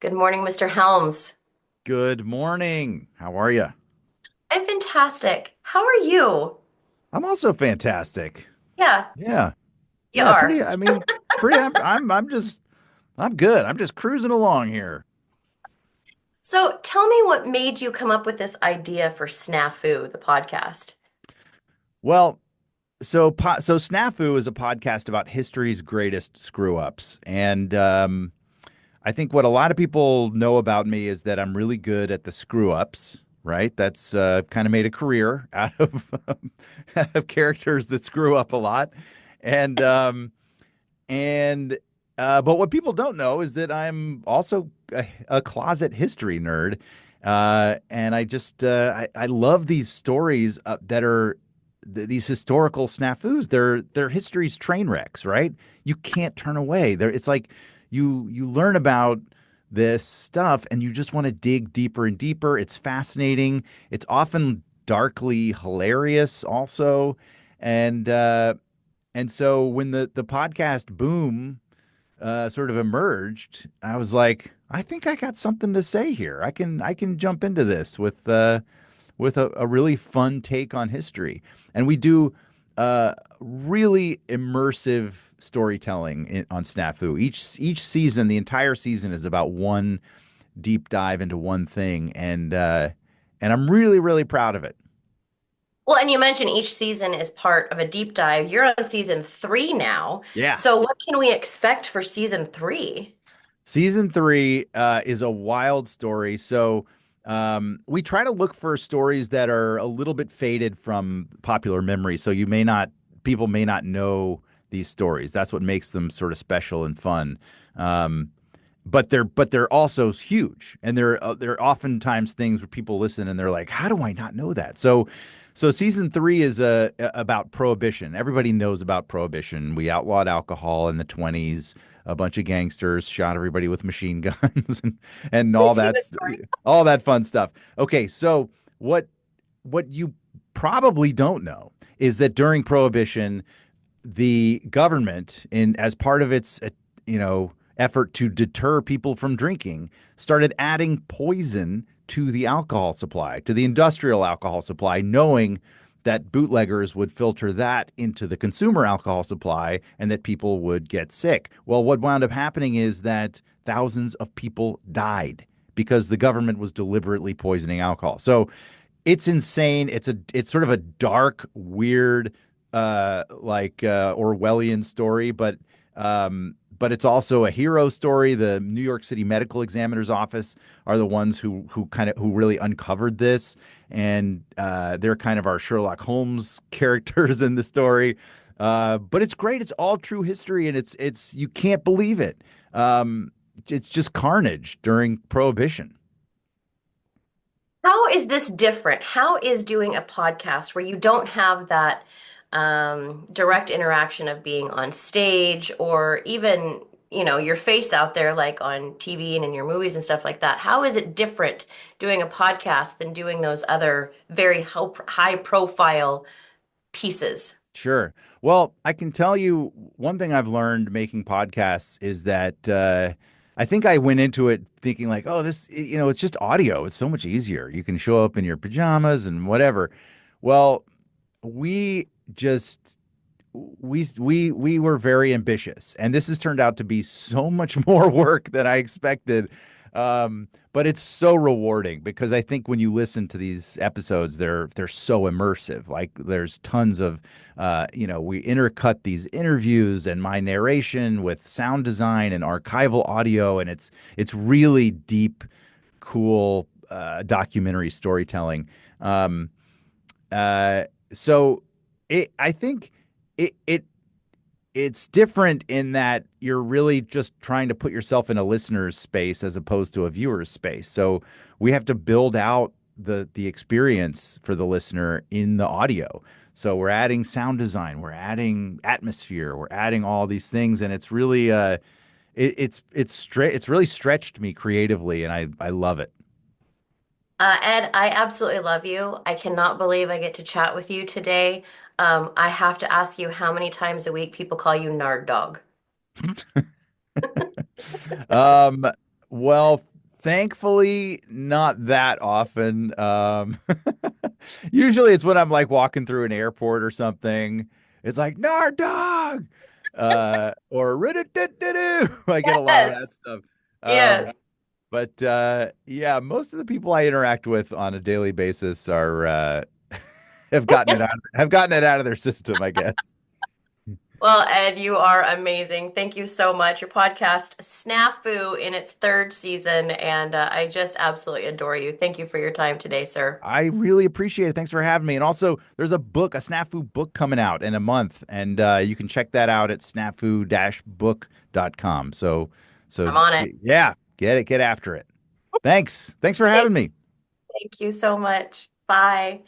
Good morning, Mr. Helms. Good morning. How are you? I'm fantastic. How are you? I'm also fantastic. Yeah, Yeah. you Yeah, are. pretty pretty I'm good. I'm just cruising along here. So tell me what made you come up with this idea for SNAFU, the podcast. Well, so SNAFU is a podcast about history's greatest screw-ups. And I think what a lot of people know about me is that I'm really good at the screw-ups, right? That's kind of made a career out of out of characters that screw up a lot. And And but what people don't know is that I'm also a closet history nerd, and I love these stories that are these historical snafus. They're history's train wrecks, right? You can't turn away. It's like you learn about this stuff and you just want to dig deeper and deeper. It's fascinating. It's often darkly hilarious, also, and uh, and so when the podcast boom sort of emerged, I was like, I think I got something to say here. I can jump into this with a really fun take on history, and we do really immersive storytelling on Snafu. Each season, the entire season is about one deep dive into one thing, and I'm really proud of it. Well, and you mentioned each season is part of a deep dive. You're on season three now. Yeah. So what can we expect for season three? Season three is a wild story. So we try to look for stories that are a little bit faded from popular memory. So people may not know these stories. That's what makes them sort of special and fun. Um, but they're also huge, and they're oftentimes things where people listen and they're like, "How do I not know that?" So season three is about prohibition. Everybody knows about prohibition. We outlawed alcohol in the 20s. A bunch of gangsters shot everybody with machine guns and We've seen this story. all that fun stuff. Okay, so what you probably don't know is that during prohibition, the government, in as part of its effort to deter people from drinking, started adding poison to the alcohol supply, to the industrial alcohol supply, knowing that bootleggers would filter that into the consumer alcohol supply and that people would get sick. Well, what wound up happening is that thousands of people died because the government was deliberately poisoning alcohol. So it's insane. It's sort of a dark, weird, Orwellian story, but it's also a hero story. The New York City Medical Examiner's Office are the ones who really uncovered this, and they're kind of our Sherlock Holmes characters in the story. But it's great. It's all true history, and it's you can't believe it. It's just carnage during Prohibition. How is this different? How is doing a podcast where you don't have that direct interaction of being on stage or even, your face out there like on TV and in your movies and stuff like that? How is it different doing a podcast than doing those other very high profile pieces? Sure. Well, I can tell you one thing I've learned making podcasts is that I think I went into it thinking like, oh, it's just audio. It's so much easier. You can show up in your pajamas and whatever. Well, we just we were very ambitious, and this has turned out to be so much more work than I expected. But it's so rewarding because I think when you listen to these episodes, they're so immersive. Like there's tons of we intercut these interviews and my narration with sound design and archival audio, and it's really deep, cool documentary storytelling. Um, uh, so I think it it's different in that you're really just trying to put yourself in a listener's space as opposed to a viewer's space. So we have to build out the experience for the listener in the audio. So we're adding sound design, we're adding atmosphere, we're adding all these things, and it's really it's really stretched me creatively, and I love it. Ed, I absolutely love you. I cannot believe I get to chat with you today. I have to ask you how many times a week people call you Nard Dog. Um, well, Thankfully, not that often. Usually it's when I'm like walking through an airport or something. It's like, "Nar dog," or "Rid-a-doo-doo-doo." I get a lot of that Yes. stuff. Um, Yes. but yeah, most of the people I interact with on a daily basis are have gotten it out of their system, I guess. Well, Ed, you are amazing. Thank you so much. Your podcast, SNAFU, in its third season, and I just absolutely adore you. Thank you for your time today, sir. I really appreciate it. Thanks for having me. And also, there's a book, a Snafu book coming out in a month, and you can check that out at snafu-book.com. So I'm on it. yeah, get after it. Thanks for having me. Thank you so much. Bye.